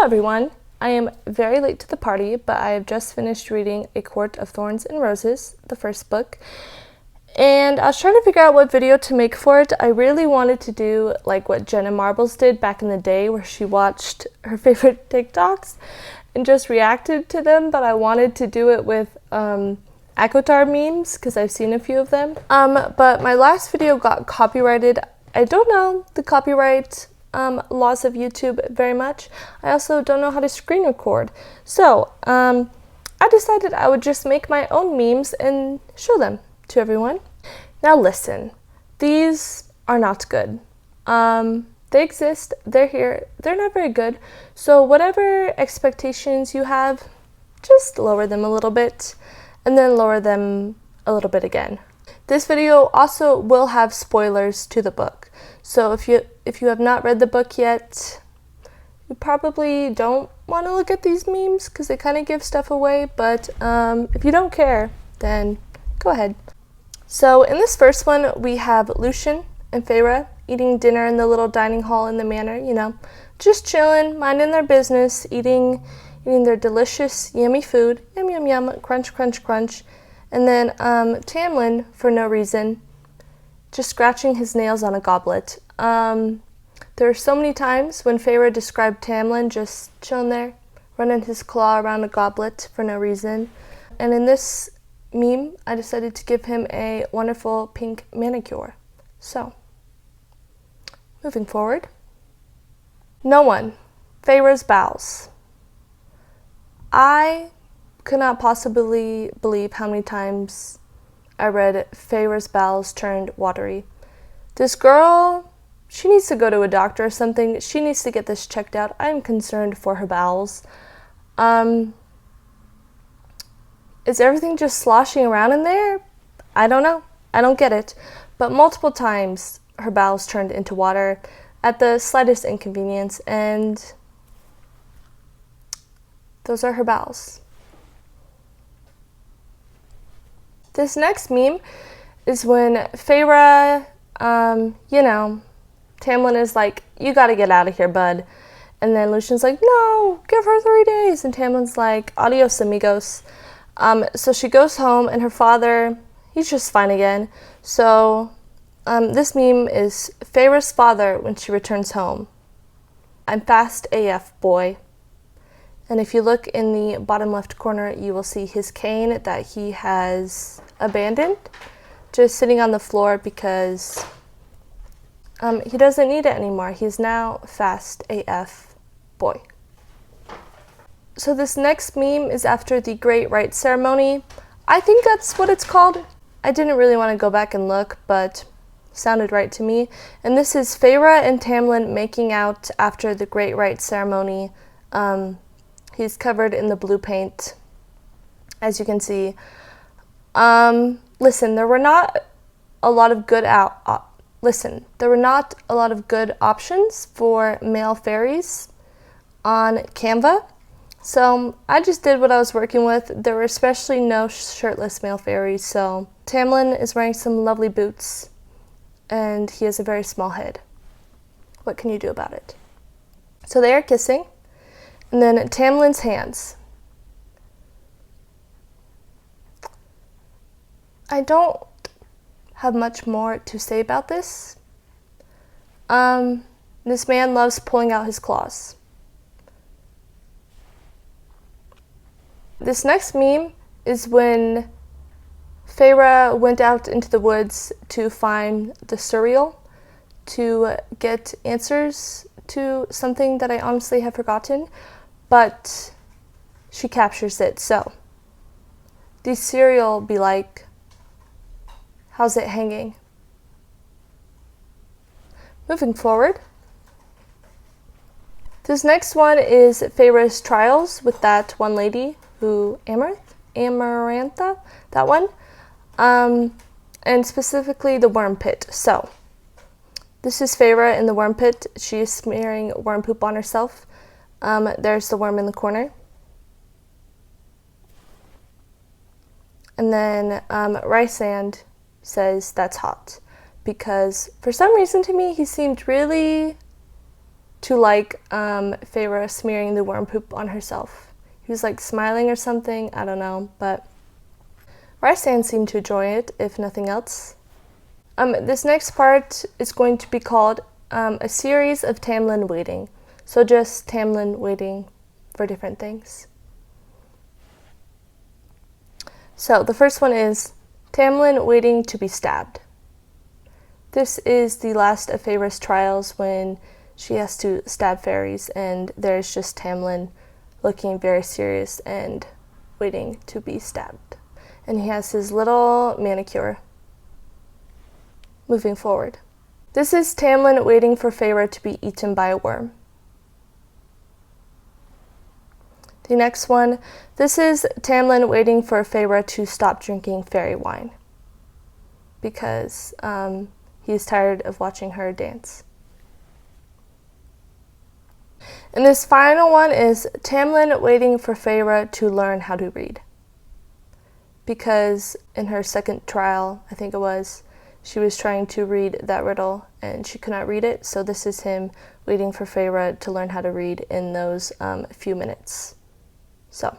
everyone. I am very late to the party, but I have just finished reading A Court of Thorns and Roses, the first book. And I was trying to figure out what video to make for it. I really wanted to do like what Jenna Marbles did back in the day, where she watched her favorite TikToks and just reacted to them, but I wanted to do it with ACOTAR memes because I've seen a few of them. But my last video got copyrighted. I don't know the copyright laws of YouTube very much. I also don't know how to screen record. So I decided I would just make my own memes and show them to everyone. Now listen, these are not good. They exist, they're here, they're not very good. So whatever expectations you have, just lower them a little bit and then lower them a little bit again. This video also will have spoilers to the book. So if you have not read the book yet, you probably don't want to look at these memes because they kind of give stuff away, but if you don't care, then go ahead. So in this first one, we have Lucien and Feyre eating dinner in the little dining hall in the manor, you know, just chilling, minding their business, eating their delicious, yummy food, yum, yum, yum, crunch, crunch, crunch. And then Tamlin, for no reason, just scratching his nails on a goblet. There are so many times when Feyre described Tamlin just chilling there, running his claw around a goblet for no reason. And in this meme, I decided to give him a wonderful pink manicure. So, moving forward. No one. Feyre's bowels. I could not possibly believe how many times I read Feyre's bowels turned watery. This girl, she needs to go to a doctor or something. She needs to get this checked out. I am concerned for her bowels. Is everything just sloshing around in there? I don't know. I don't get it. But multiple times her bowels turned into water at the slightest inconvenience, and those are her bowels. This next meme is when Feyre, Tamlin is like, you gotta get out of here, bud. And then Lucien's like, no, give her 3 days. And Tamlin's like, adios, amigos. So she goes home, and her father, he's just fine again. So this meme is Feyre's father when she returns home. I'm fast AF, boy. And if you look in the bottom left corner, you will see his cane that he has abandoned, just sitting on the floor because he doesn't need it anymore. He's now fast AF, boy. So this next meme is after the Great Rite Ceremony. I think that's what it's called. I didn't really want to go back and look, but sounded right to me. And this is Feyre and Tamlin making out after the Great Rite Ceremony. He's covered in the blue paint, as you can see. Listen, there were not a lot of good options for male fairies on Canva. So I just did what I was working with. There were especially no shirtless male fairies, so Tamlin is wearing some lovely boots, and he has a very small head. What can you do about it? So they are kissing, and then Tamlin's hands. I don't have much more to say about this. This man loves pulling out his claws. This next meme is when Feyre went out into the woods to find the Suriel to get answers to something that I honestly have forgotten, but she captures it. So the Suriel be like, how's it hanging? Moving forward. This next one is Feyre's trials with that one lady who, Amarantha, that one, and specifically the worm pit. So this is Feyre in the worm pit. She's smearing worm poop on herself. There's the worm in the corner. And then Rysand says that's hot because for some reason to me he seemed really to like Feyre smearing the worm poop on herself. He was like smiling or something, I don't know, but Rysand seemed to enjoy it, if nothing else. This next part is going to be called a series of Tamlin Waiting. So just Tamlin waiting for different things. So the first one is Tamlin waiting to be stabbed. This is the last of Feyre's trials when she has to stab fairies, and there's just Tamlin looking very serious and waiting to be stabbed. And he has his little manicure. Moving forward. This is Tamlin waiting for Feyre to be eaten by a worm. The next one, this is Tamlin waiting for Feyre to stop drinking fairy wine because he's tired of watching her dance. And this final one is Tamlin waiting for Feyre to learn how to read. Because in her second trial, I think it was, she was trying to read that riddle and she could not read it. So this is him waiting for Feyre to learn how to read in those few minutes. So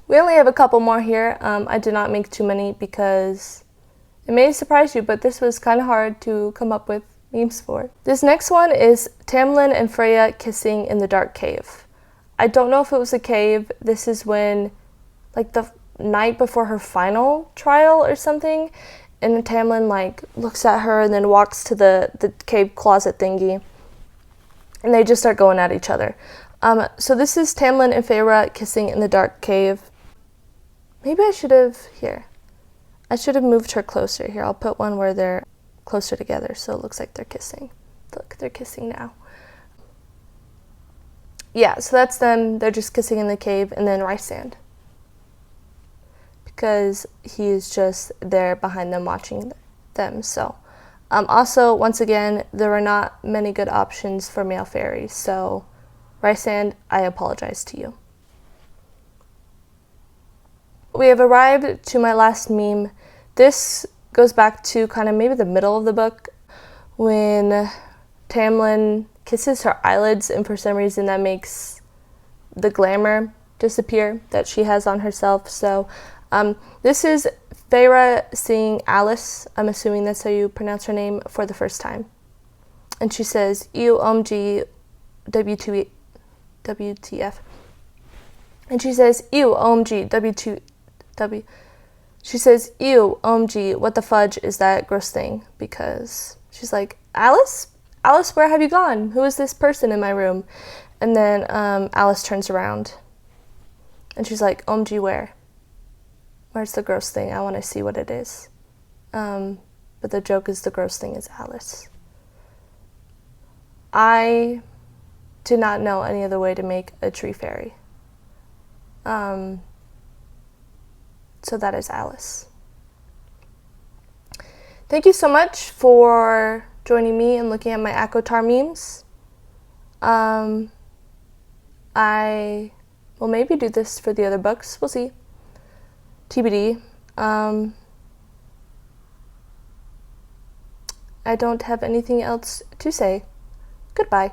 we only have a couple more here. I did not make too many because it may surprise you, but this was kind of hard to come up with memes for. This next one is Tamlin and Freya kissing in the dark cave. I don't know if it was a cave. This is when, like, the night before her final trial or something, and Tamlin like looks at her and then walks to the cave closet thingy, and they just start going at each other. So this is Tamlin and Feyre kissing in the dark cave. Maybe I should have moved her closer. Here, I'll put one where they're closer together so it looks like they're kissing. Look, they're kissing now. Yeah, so that's them. They're just kissing in the cave, and then Rysand, because he is just there behind them watching them. So also, once again, there are not many good options for male fairies, so Rysand, I apologize to you. We have arrived to my last meme. This goes back to kind of maybe the middle of the book when Tamlin kisses her eyelids, and for some reason that makes the glamour disappear that she has on herself. So this is Feyre seeing Alice, I'm assuming that's how you pronounce her name, for the first time. And she says, "Ew, OMG, WTF." And she says, "Ew, OMG, She says, "Ew, OMG, what the fudge is that gross thing?" Because she's like, Alice, where have you gone? Who is this person in my room?" And then Alice turns around and she's like, "OMG, where? Where's the gross thing? I want to see what it is." But the joke is the gross thing is Alice. I did not know any other way to make a tree fairy. So that is Alice. Thank you so much for joining me and looking at my ACOTAR memes. I will maybe do this for the other books. We'll see. TBD. I don't have anything else to say. Goodbye.